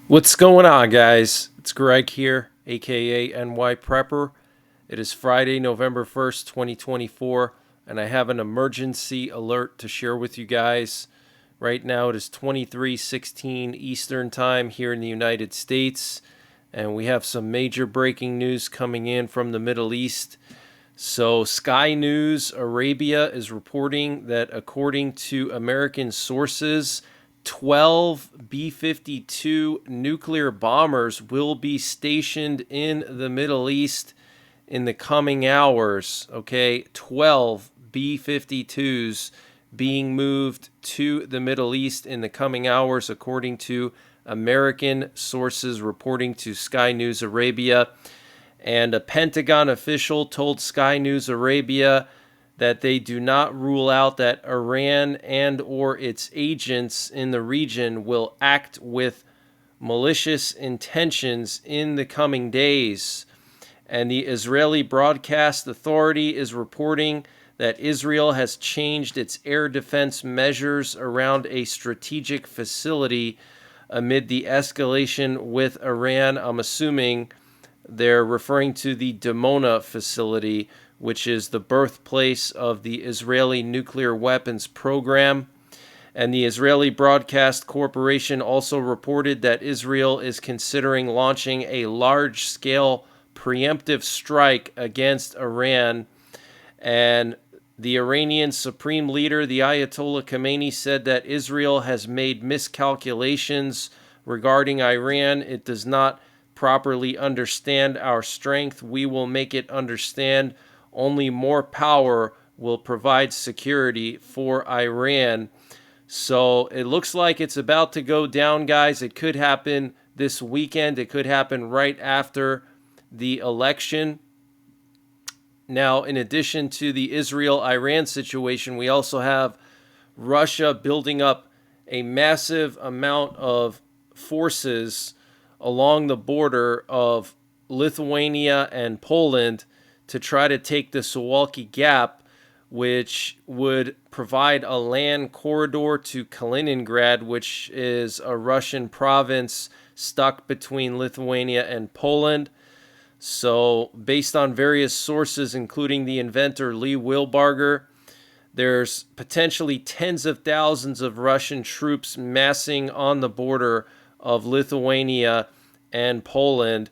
What's going on, guys? It's Greg here, aka NYPrepper. It is Friday, November 1st, 2024, and I have an emergency alert to share with you guys. Right now, it is 23:16 Eastern Time here in the United States, and we have some major breaking news coming in from the Middle East. So, Sky News Arabia is reporting that, according to American sources, 12 B 52 nuclear bombers will be stationed in the Middle East in the coming hours. Okay, 12 B 52s being moved to the Middle East in the coming hours, according to American sources reporting to Sky News Arabia. And a Pentagon official told Sky News Arabia that they do not rule out that Iran and or its agents in the region will act with malicious intentions in the coming days. And the Israeli Broadcast Authority is reporting that Israel has changed its air defense measures around a strategic facility amid the escalation with Iran. I'm assuming they're referring to the Dimona facility, which is the birthplace of the Israeli nuclear weapons program. And the Israeli Broadcast Corporation also reported that Israel is considering launching a large-scale preemptive strike against Iran. And the Iranian Supreme Leader, the Ayatollah Khamenei, said that Israel has made miscalculations regarding Iran. It does not properly understand our strength. We will make it understand only more power will provide security for Iran. So it looks like it's about to go down, guys. It could happen this weekend. It could happen right after the election. Now, in addition to the Israel-Iran situation, we also have Russia building up a massive amount of forces along the border of Lithuania and Poland to try to take the Suwalki Gap, which would provide a land corridor to Kaliningrad, which is a Russian province stuck between Lithuania and Poland. So, based on various sources, including the inventor Lee Wilbarger, there's potentially tens of thousands of Russian troops massing on the border of Lithuania and Poland,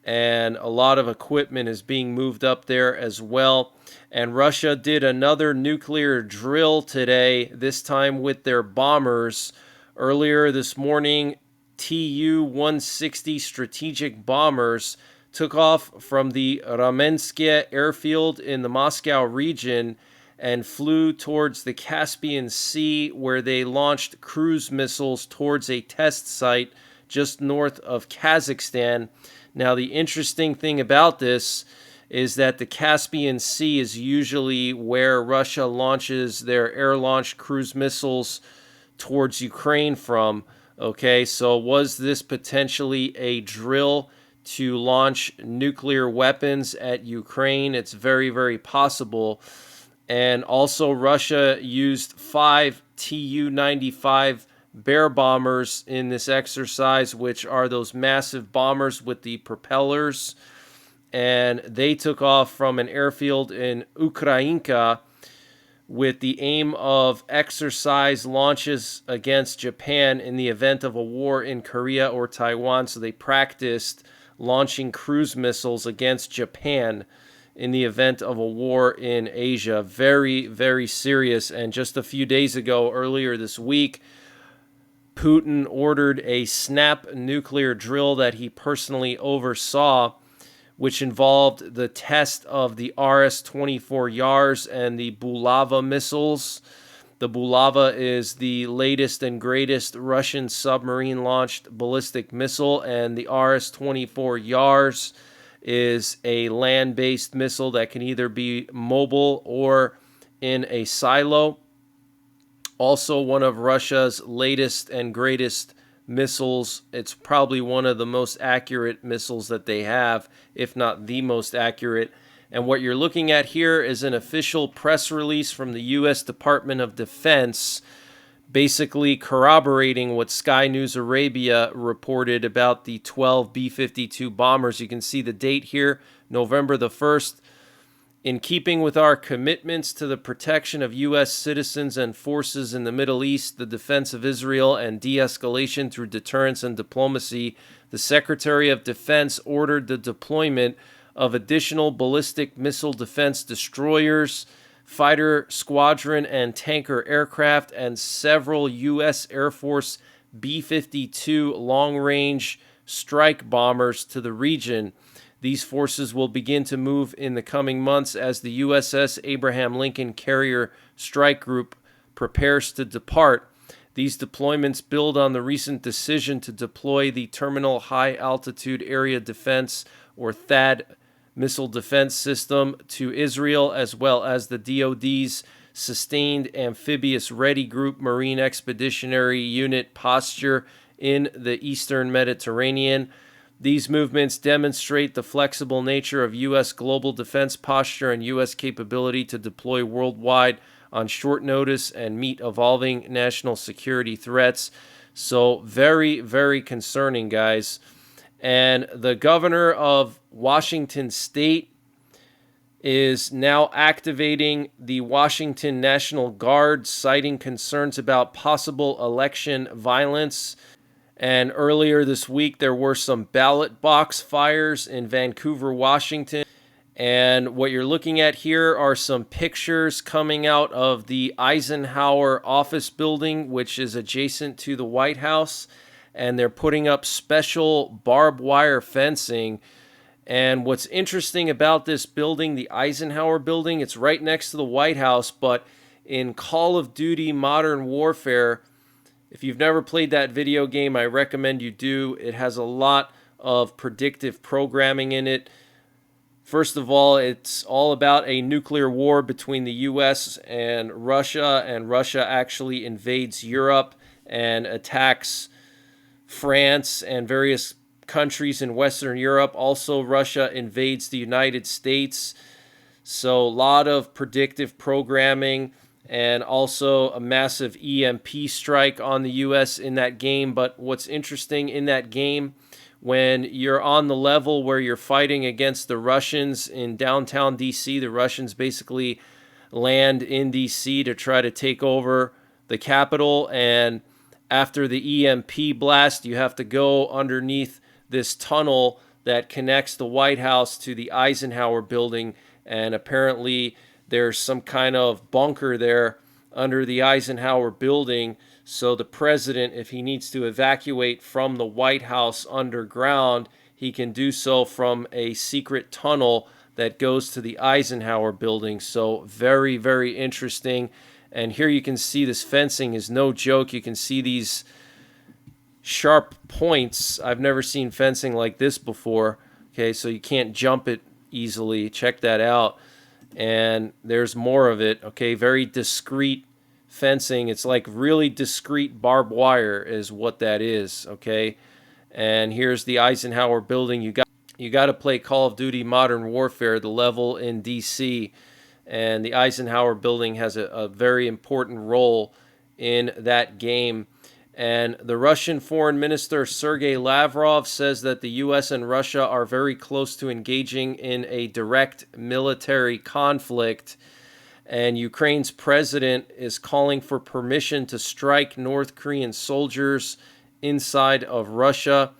and a lot of equipment is being moved up there as well. And Russia did another nuclear drill today, this time with their bombers. Earlier this morning, Tu-160 strategic bombers took off from the Ramenskoye airfield in the Moscow region and flew towards the Caspian Sea, where they launched cruise missiles towards a test site just north of Kazakhstan. Now, the interesting thing about this is that the Caspian Sea is usually where Russia launches their air-launched cruise missiles towards Ukraine from. Okay, so was this potentially a drill to launch nuclear weapons at Ukraine? It's very, very possible. And also, Russia used 5 Tu-95 Bear bombers in this exercise, which are those massive bombers with the propellers. And they took off from an airfield in Ukrainka with the aim of exercise launches against Japan in the event of a war in Korea or Taiwan. So they practiced launching cruise missiles against Japan in the event of a war in Asia. Very, very serious. And just a few days ago, earlier this week, Putin ordered a snap nuclear drill that he personally oversaw, which involved the test of the RS-24 Yars and the Bulava missiles. The Bulava is the latest and greatest Russian submarine-launched ballistic missile, and the RS-24 Yars is a land-based missile that can either be mobile or in a silo. Also, one of Russia's latest and greatest missiles. It's probably one of the most accurate missiles that they have, if not the most accurate. And what you're looking at here is an official press release from the U.S. Department of Defense basically corroborating what Sky News Arabia reported about the 12 B-52 bombers. You can see the date here, November the 1st. In keeping with our commitments to the protection of U.S. citizens and forces in the Middle East, the defense of Israel, and de-escalation through deterrence and diplomacy, the Secretary of Defense ordered the deployment of additional ballistic missile defense destroyers, fighter squadron and tanker aircraft, and several U.S. Air Force B-52 long-range strike bombers to the region. These forces will begin to move in the coming months as the USS Abraham Lincoln Carrier Strike Group prepares to depart. These deployments build on the recent decision to deploy the Terminal High Altitude Area Defense, or THAAD, missile defense system to Israel, as well as the DoD's Sustained Amphibious Ready Group Marine Expeditionary Unit posture in the Eastern Mediterranean. These movements demonstrate the flexible nature of U.S. global defense posture and U.S. capability to deploy worldwide on short notice and meet evolving national security threats. So very, very concerning, guys. And the governor of Washington State is now activating the Washington National Guard, citing concerns about possible election violence. And earlier this week, there were some ballot box fires in Vancouver, Washington. And what you're looking at here are some pictures coming out of the Eisenhower office building, which is adjacent to the White House. And they're putting up special barbed wire fencing. And what's interesting about this building, the Eisenhower building, it's right next to the White House, but in Call of Duty Modern Warfare, if you've never played that video game, I recommend you do. It has a lot of predictive programming in it. First of all, it's all about a nuclear war between the U.S. and Russia actually invades Europe and attacks France and various countries in Western Europe. Also, Russia invades the United States. So a lot of predictive programming, and also a massive EMP strike on the U.S. in that game. But what's interesting in that game, when you're on the level where you're fighting against the Russians in downtown D.C., the Russians basically land in D.C. to try to take over the Capitol. And after the EMP blast, you have to go underneath this tunnel that connects the White House to the Eisenhower building. And apparently there's some kind of bunker there under the Eisenhower building. So the president, if he needs to evacuate from the White House underground, he can do so from a secret tunnel that goes to the Eisenhower building. So very, very interesting. And here you can see this fencing is no joke. You can see these sharp points. I've never seen fencing like this before. Okay, so you can't jump it easily. Check that out. And there's more of it. Okay, very discreet fencing. It's like really discreet barbed wire is what that is. Okay, and here's the Eisenhower building. You got to play Call of Duty Modern Warfare, the level in DC, and the Eisenhower building has a very important role in that game. And the Russian Foreign Minister Sergei Lavrov says that the U.S. and Russia are very close to engaging in a direct military conflict. And Ukraine's president is calling for permission to strike North Korean soldiers inside of Russia.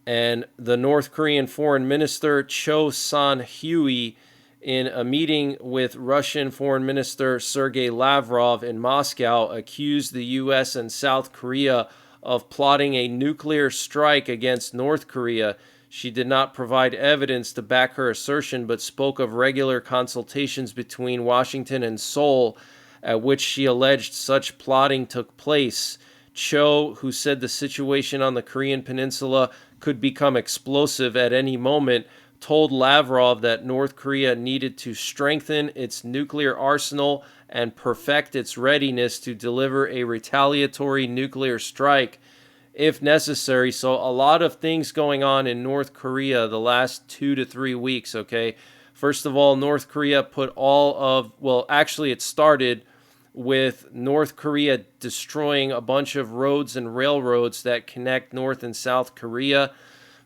And the North Korean Foreign Minister Cho Son-hui, in a meeting with Russian Foreign Minister Sergei Lavrov in Moscow, accused the U.S. and South Korea of plotting a nuclear strike against North Korea. She did not provide evidence to back her assertion, but spoke of regular consultations between Washington and Seoul, at which she alleged such plotting took place. Cho, who said the situation on the Korean Peninsula could become explosive at any moment, told Lavrov that North Korea needed to strengthen its nuclear arsenal and perfect its readiness to deliver a retaliatory nuclear strike if necessary. So a lot of things going on in North Korea the last 2 to 3 weeks, okay? First of all, North Korea put it started with North Korea destroying a bunch of roads and railroads that connect North and South Korea.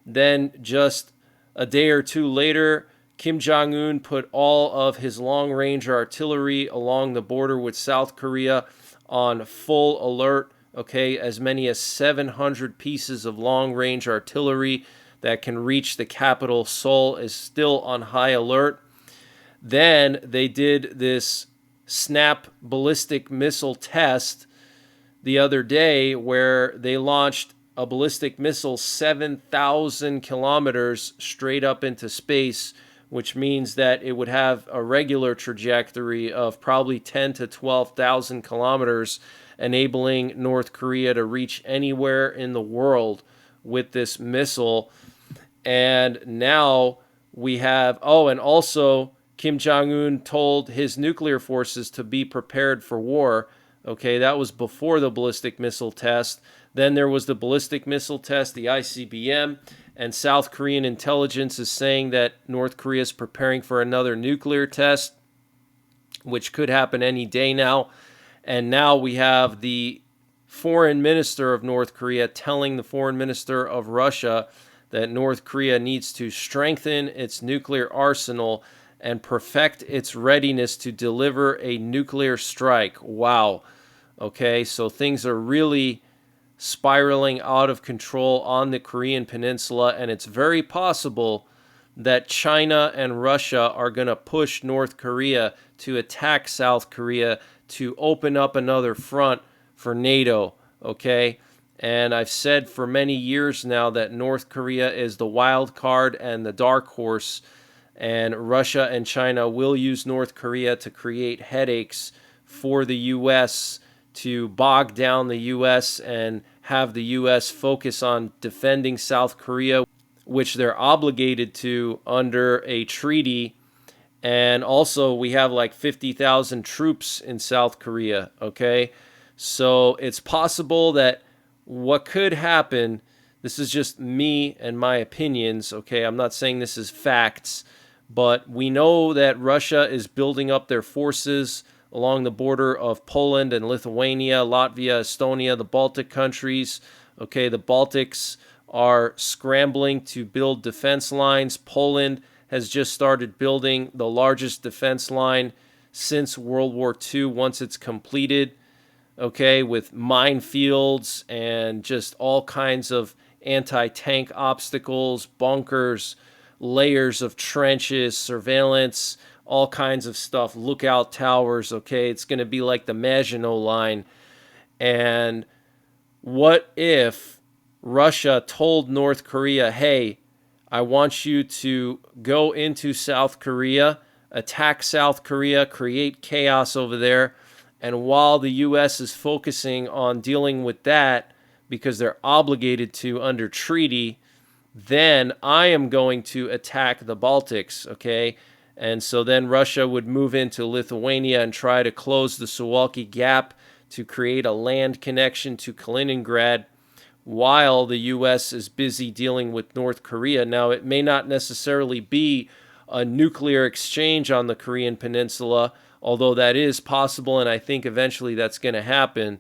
Then just a day or two later, Kim Jong-un put all of his long-range artillery along the border with South Korea on full alert. Okay, as many as 700 pieces of long-range artillery that can reach the capital, Seoul, is still on high alert. Then they did this snap ballistic missile test the other day where they launched a ballistic missile 7,000 kilometers straight up into space, which means that it would have a regular trajectory of probably 10 to 12,000 kilometers, enabling North Korea to reach anywhere in the world with this missile. And now we have, and also Kim Jong-un told his nuclear forces to be prepared for war. Okay, that was before the ballistic missile test. Then there was the ballistic missile test, the ICBM, and South Korean intelligence is saying that North Korea is preparing for another nuclear test, which could happen any day now. And now we have the foreign minister of North Korea telling the foreign minister of Russia that North Korea needs to strengthen its nuclear arsenal and perfect its readiness to deliver a nuclear strike. Wow. Okay, so things are really spiraling out of control on the Korean Peninsula, and it's very possible that China and Russia are going to push North Korea to attack South Korea to open up another front for NATO, okay? And I've said for many years now that North Korea is the wild card and the dark horse, and Russia and China will use North Korea to create headaches for the U.S., to bog down the U.S. and have the U.S. focus on defending South Korea, which they're obligated to under a treaty. And also we have like 50,000 troops in South Korea, okay? So it's possible that what could happen, this is just me and my opinions, okay? I'm not saying this is facts, but we know that Russia is building up their forces along the border of Poland and Lithuania, Latvia, Estonia, the Baltic countries. Okay, the Baltics are scrambling to build defense lines. Poland has just started building the largest defense line since World War II once it's completed. Okay, with minefields and just all kinds of anti-tank obstacles, bunkers, layers of trenches, surveillance, all kinds of stuff, lookout towers, okay? It's going to be like the Maginot Line. And what if Russia told North Korea, hey, I want you to go into South Korea, attack South Korea, create chaos over there, and while the U.S. is focusing on dealing with that because they're obligated to under treaty, then I am going to attack the Baltics, okay? And so then Russia would move into Lithuania and try to close the Suwalki Gap to create a land connection to Kaliningrad while the U.S. is busy dealing with North Korea. Now, it may not necessarily be a nuclear exchange on the Korean Peninsula, although that is possible, and I think eventually that's going to happen.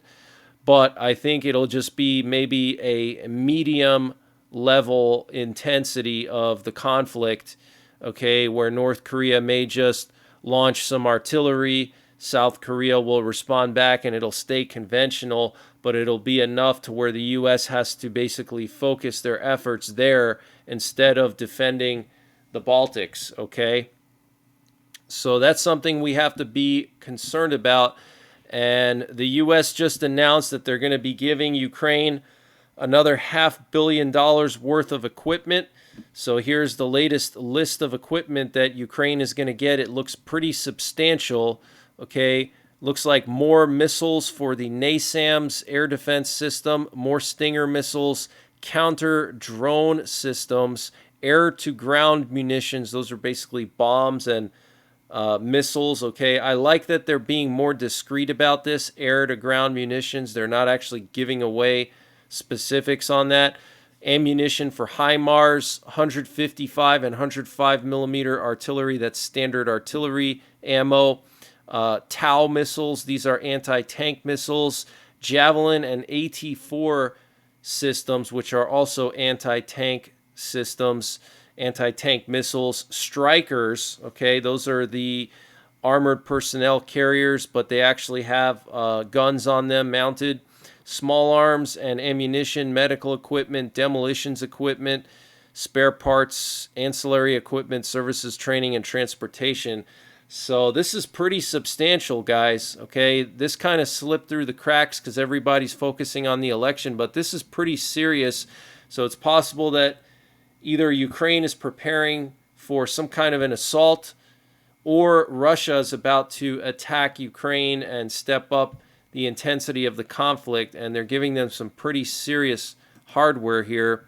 But I think it'll just be maybe a medium level intensity of the conflict, okay, where North Korea may just launch some artillery, South Korea will respond back, and it'll stay conventional, but it'll be enough to where the U.S. has to basically focus their efforts there instead of defending the Baltics, okay? So that's something we have to be concerned about, and the U.S. just announced that they're going to be giving Ukraine another $500 million worth of equipment. So here's the latest list of equipment that Ukraine is going to get. It looks pretty substantial, okay? Looks like more missiles for the NASAMS air defense system, more Stinger missiles, counter-drone systems, air-to-ground munitions. Those are basically bombs and missiles, okay? I like that they're being more discreet about this, air-to-ground munitions. They're not actually giving away specifics on that. Ammunition for HIMARS, 155 and 105 millimeter artillery. That's standard artillery ammo. Tau missiles. These are anti-tank missiles. Javelin and AT-4 systems, which are also anti-tank systems, anti-tank missiles. Strikers, okay, those are the armored personnel carriers, but they actually have guns on them mounted. Small arms and ammunition, medical equipment, demolitions equipment, spare parts, ancillary equipment, services, training, and transportation. So this is pretty substantial, guys. Okay, this kind of slipped through the cracks because everybody's focusing on the election, but this is pretty serious. So it's possible that either Ukraine is preparing for some kind of an assault, or Russia is about to attack Ukraine and step up the intensity of the conflict, and they're giving them some pretty serious hardware here.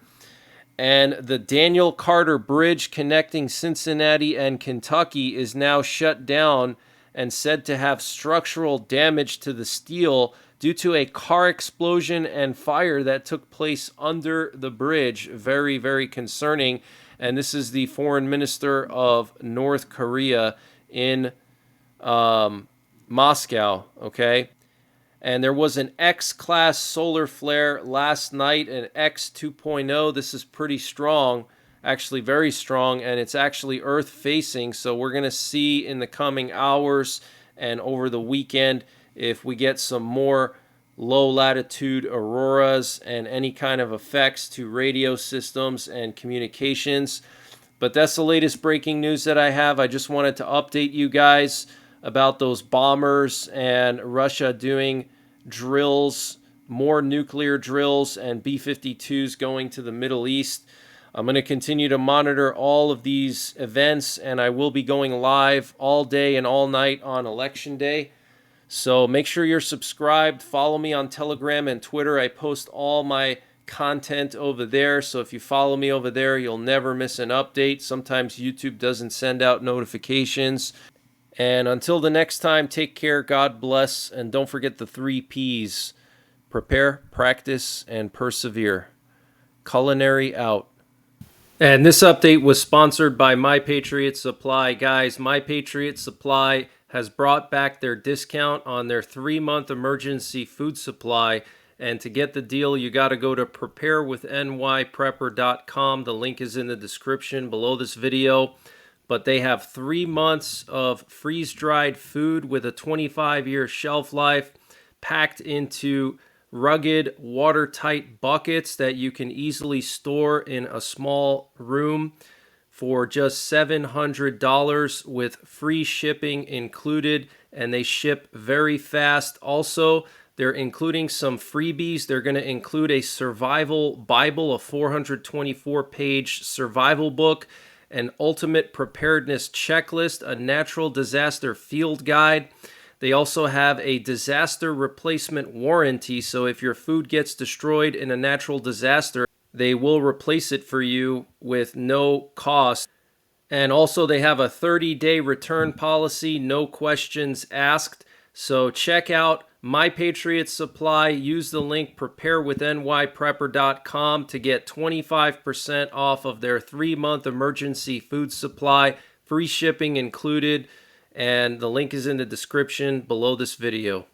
And the Daniel Carter Bridge connecting Cincinnati and Kentucky is now shut down and said to have structural damage to the steel due to a car explosion and fire that took place under the bridge. Very, very concerning. And this is the foreign minister of North Korea in Moscow, okay? And there was an X-class solar flare last night, an X 2.0. This is pretty strong, actually very strong, and it's actually Earth-facing. So we're going to see in the coming hours and over the weekend if we get some more low-latitude auroras and any kind of effects to radio systems and communications. But that's the latest breaking news that I have. I just wanted to update you guys about those bombers and Russia doing drills, more nuclear drills, and B-52s going to the Middle East. I'm going to continue to monitor all of these events, and I will be going live all day and all night on Election Day. So make sure you're subscribed. Follow me on Telegram and Twitter. I post all my content over there. So if you follow me over there, you'll never miss an update. Sometimes YouTube doesn't send out notifications. And until the next time, take care, God bless, and don't forget the 3 Ps. Prepare, practice, and persevere. Culinary out. And this update was sponsored by My Patriot Supply. Guys, My Patriot Supply has brought back their discount on their 3-month emergency food supply. And to get the deal, you got to go to preparewithNYPrepper.com. The link is in the description below this video. But they have 3 months of freeze-dried food with a 25-year shelf life, packed into rugged, watertight buckets that you can easily store in a small room for just $700 with free shipping included, and they ship very fast. Also, they're including some freebies. They're going to include a survival Bible, a 424-page survival book, an ultimate preparedness checklist, a natural disaster field guide. They also have a disaster replacement warranty, so if your food gets destroyed in a natural disaster, they will replace it for you with no cost. And also they have a 30-day return policy, no questions asked. So check out My Patriot Supply. Use the link preparewithNYPrepper.com to get 25% off of their 3-month emergency food supply, free shipping included, and the link is in the description below this video.